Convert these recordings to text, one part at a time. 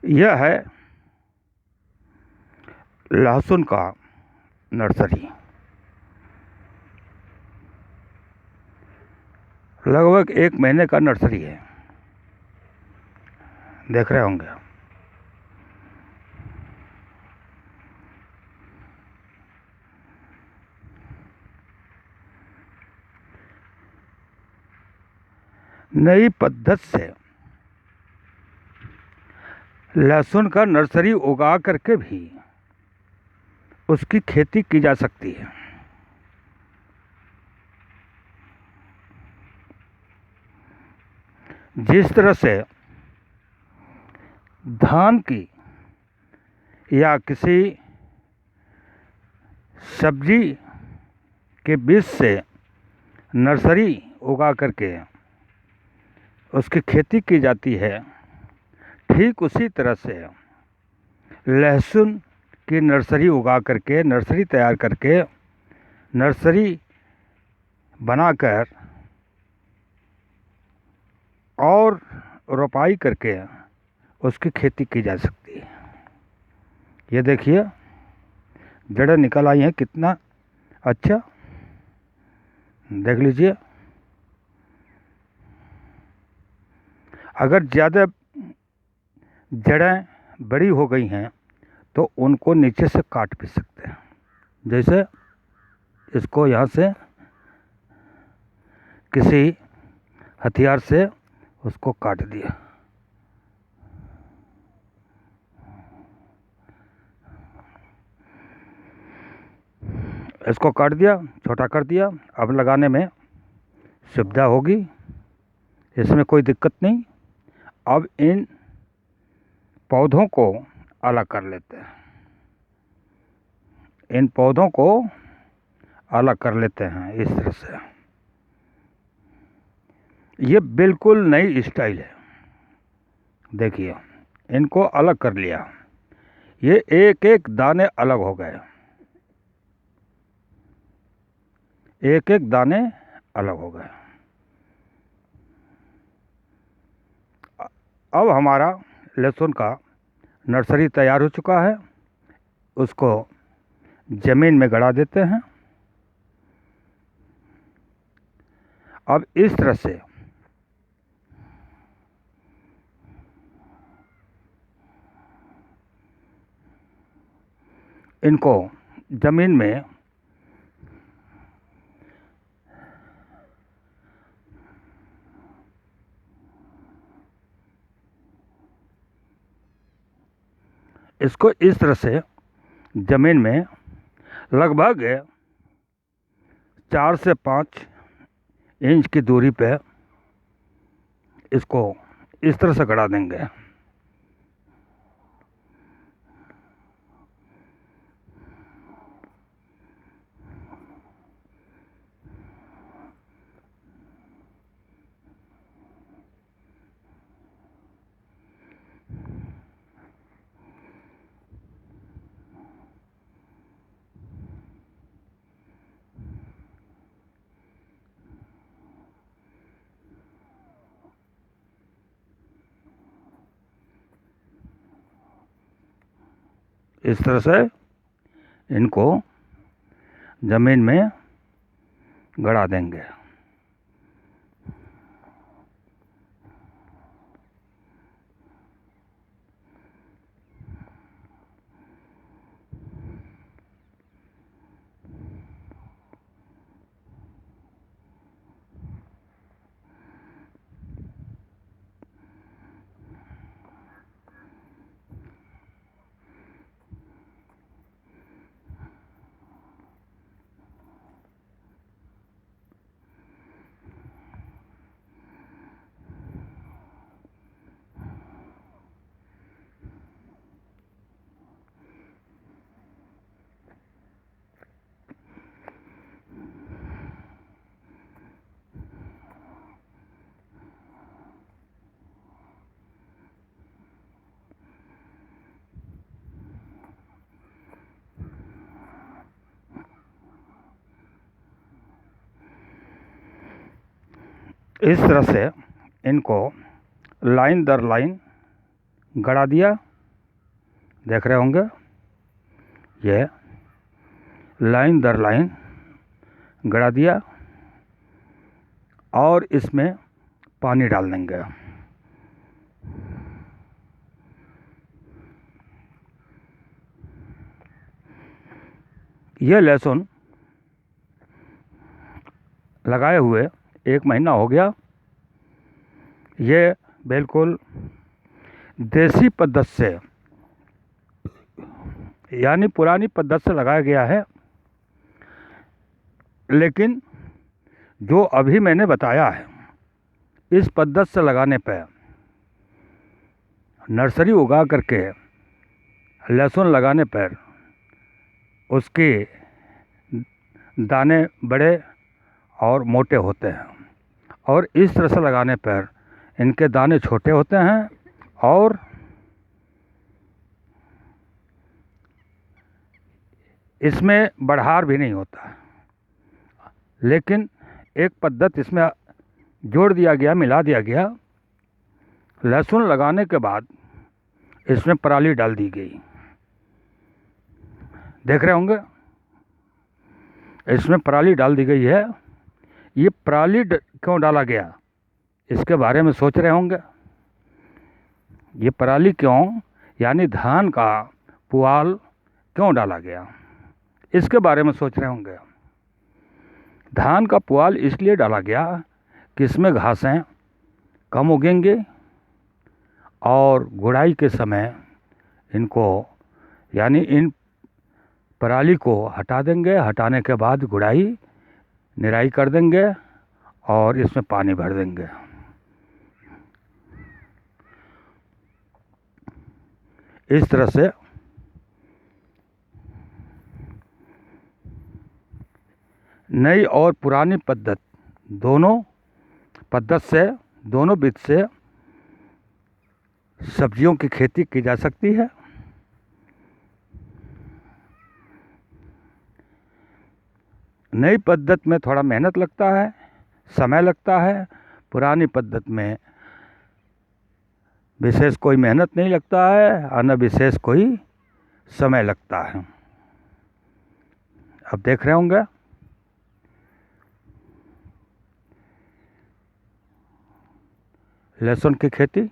यह है लहसुन का नर्सरी। लगभग 1 महीने का नर्सरी है, देख रहे होंगे। नई पद्धति से लहसुन का नर्सरी उगा करके भी उसकी खेती की जा सकती है। जिस तरह से धान की या किसी सब्जी के बीज से नर्सरी उगा करके उसकी खेती की जाती है, ठीक उसी तरह से लहसुन की नर्सरी उगा करके, नर्सरी तैयार करके, नर्सरी बनाकर और रोपाई करके उसकी खेती की जा सकती है। ये देखिए जड़ें निकल आई हैं, कितना अच्छा, देख लीजिए। अगर ज़्यादा जड़ें बड़ी हो गई हैं तो उनको नीचे से काट भी सकते हैं। जैसे इसको यहाँ से किसी हथियार से उसको काट दिया। इसको काट दिया, छोटा कर दिया। अब लगाने में सुविधा होगी, इसमें कोई दिक्कत नहीं। अब इन पौधों को अलग कर लेते हैं, इन पौधों को अलग कर लेते हैं इस तरह से। ये बिल्कुल नई स्टाइल है, देखिए इनको अलग कर लिया। ये एक एक दाने अलग हो गए, एक एक दाने अलग हो गए। अब हमारा लहसुन का नर्सरी तैयार हो चुका है। उसको ज़मीन में गड़ा देते हैं। अब इस तरह से इनको ज़मीन में इसको इस तरह से ज़मीन में लगभग 4 से 5 इंच की दूरी पे इसको इस तरह से गड़ा देंगे। इस तरह से इनको ज़मीन में गड़ा देंगे। इस तरह से इनको लाइन दर लाइन गड़ा दिया। देख रहे होंगे, ये लाइन दर लाइन गड़ा दिया और इसमें पानी डाल देंगे। ये लहसुन लगाए हुए 1 महीना हो गया। ये बिल्कुल देसी पद्धति से, यानी पुरानी पद्धति से लगाया गया है, लेकिन जो अभी मैंने बताया है इस पद्धति से लगाने पर नर्सरी उगा करके लहसुन लगाने पर उसके दाने बड़े और मोटे होते हैं, और इस तरह से लगाने पर इनके दाने छोटे होते हैं और इसमें बढ़ार भी नहीं होता। लेकिन एक पद्धति इसमें जोड़ दिया गया, मिला दिया गया। लहसुन लगाने के बाद इसमें पराली डाल दी गई। देख रहे होंगे, इसमें पराली डाल दी गई है। ये पराली क्यों डाला गया, इसके बारे में सोच रहे होंगे। ये पराली क्यों, यानी धान का पुआल क्यों डाला गया, इसके बारे में सोच रहे होंगे। धान का पुआल इसलिए डाला गया कि इसमें घासें कम उगेंगे और गुड़ाई के समय इनको, यानी इन पराली को हटा देंगे। हटाने के बाद गुड़ाई निराई कर देंगे और इसमें पानी भर देंगे। इस तरह से नई और पुरानी पद्धति, दोनों पद्धति से, दोनों विधि से सब्जियों की खेती की जा सकती है। नई पद्धति में थोड़ा मेहनत लगता है, समय लगता है। पुरानी पद्धति में विशेष कोई मेहनत नहीं लगता है और न विशेष कोई समय लगता है। अब देख रहे होंगे, लहसुन की खेती।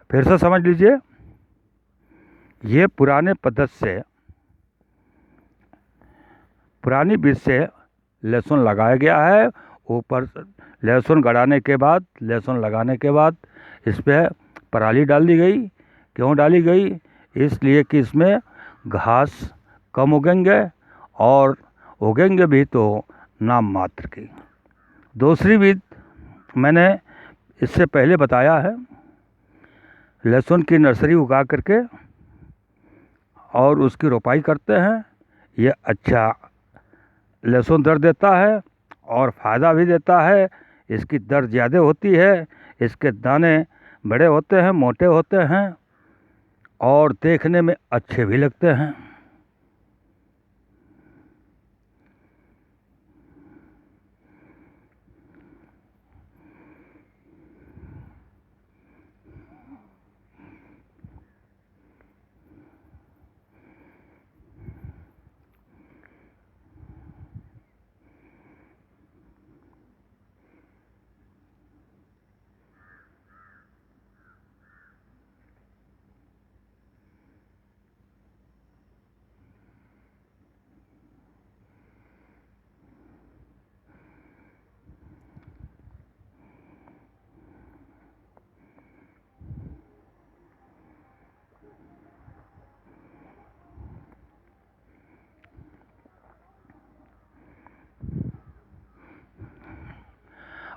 फिर से समझ लीजिए, ये पुराने पद्धति से, पुरानी बीज से लहसुन लगाया गया है। ऊपर लहसुन गड़ाने के बाद, लहसुन लगाने के बाद इस पर पराली डाल दी गई। क्यों डाली गई, इसलिए कि इसमें घास कम उगेंगे और उगेंगे भी तो नाम मात्र की। दूसरी विधि मैंने इससे पहले बताया है, लहसुन की नर्सरी उगा करके और उसकी रोपाई करते हैं। ये अच्छा लहसुन दर देता है और फ़ायदा भी देता है। इसकी दर ज़्यादा होती है, इसके दाने बड़े होते हैं, मोटे होते हैं और देखने में अच्छे भी लगते हैं।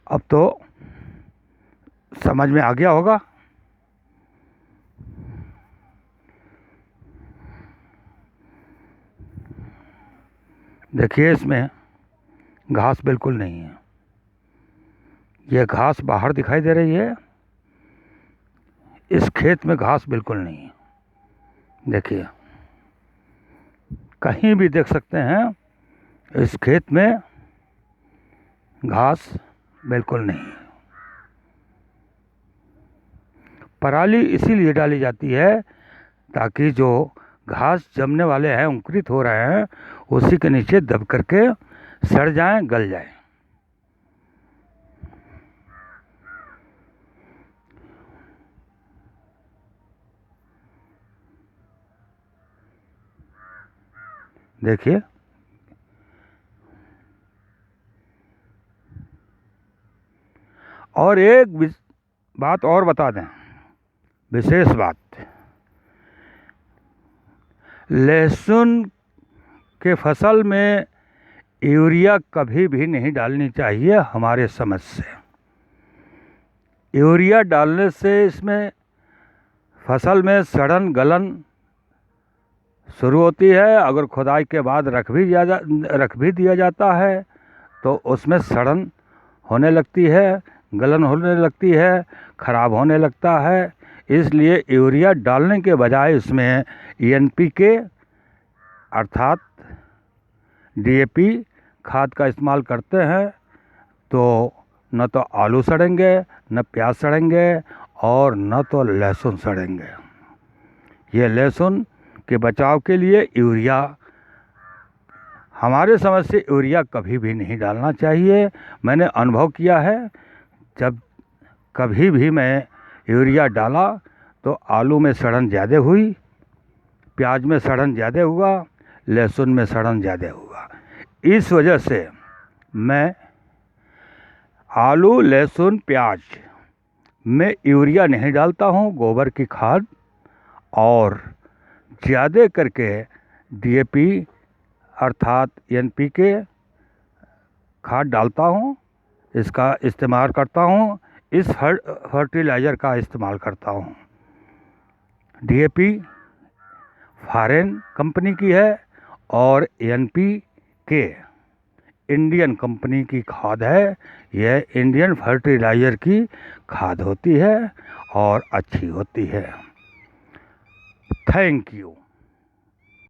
अब तो समझ में आ गया होगा। देखिए, इसमें घास बिल्कुल नहीं है। ये घास बाहर दिखाई दे रही है, इस खेत में घास बिल्कुल नहीं है। देखिए, कहीं भी देख सकते हैं इस खेत में घास बिल्कुल नहीं है। पराली इसीलिए डाली जाती है ताकि जो घास जमने वाले हैं, अंकुरित हो रहे हैं, उसी के नीचे दब करके सड़ जाएं, गल जाएं। देखिए, और एक बात और बता दें, विशेष बात, लहसुन के फसल में यूरिया कभी भी नहीं डालनी चाहिए हमारे समझ से। यूरिया डालने से इसमें फसल में सड़न गलन शुरू होती है। अगर खुदाई के बाद रख भी दिया जाता है तो उसमें सड़न होने लगती है, गलन होने लगती है, खराब होने लगता है। इसलिए यूरिया डालने के बजाय इसमें NPK अर्थात DAP खाद का इस्तेमाल करते हैं तो न तो आलू सड़ेंगे, न प्याज सड़ेंगे, और न तो लहसुन सड़ेंगे। ये लहसुन के बचाव के लिए यूरिया, हमारे समझ से यूरिया कभी भी नहीं डालना चाहिए। मैंने अनुभव किया है, जब कभी भी मैं यूरिया डाला तो आलू में सड़न ज़्यादा हुई, प्याज में सड़न ज़्यादा हुआ, लहसुन में सड़न ज़्यादा हुआ। इस वजह से मैं आलू, लहसुन, प्याज में यूरिया नहीं डालता हूँ। गोबर की खाद और ज़्यादा करके DAP अर्थात NPK खाद डालता हूँ, इसका इस्तेमाल करता हूँ, इस फर्टिलाइज़र का इस्तेमाल करता हूँ। DAP फॉरेन कंपनी की है और NPK इंडियन कंपनी की खाद है। यह इंडियन फर्टिलाइज़र की खाद होती है और अच्छी होती है। Thank you.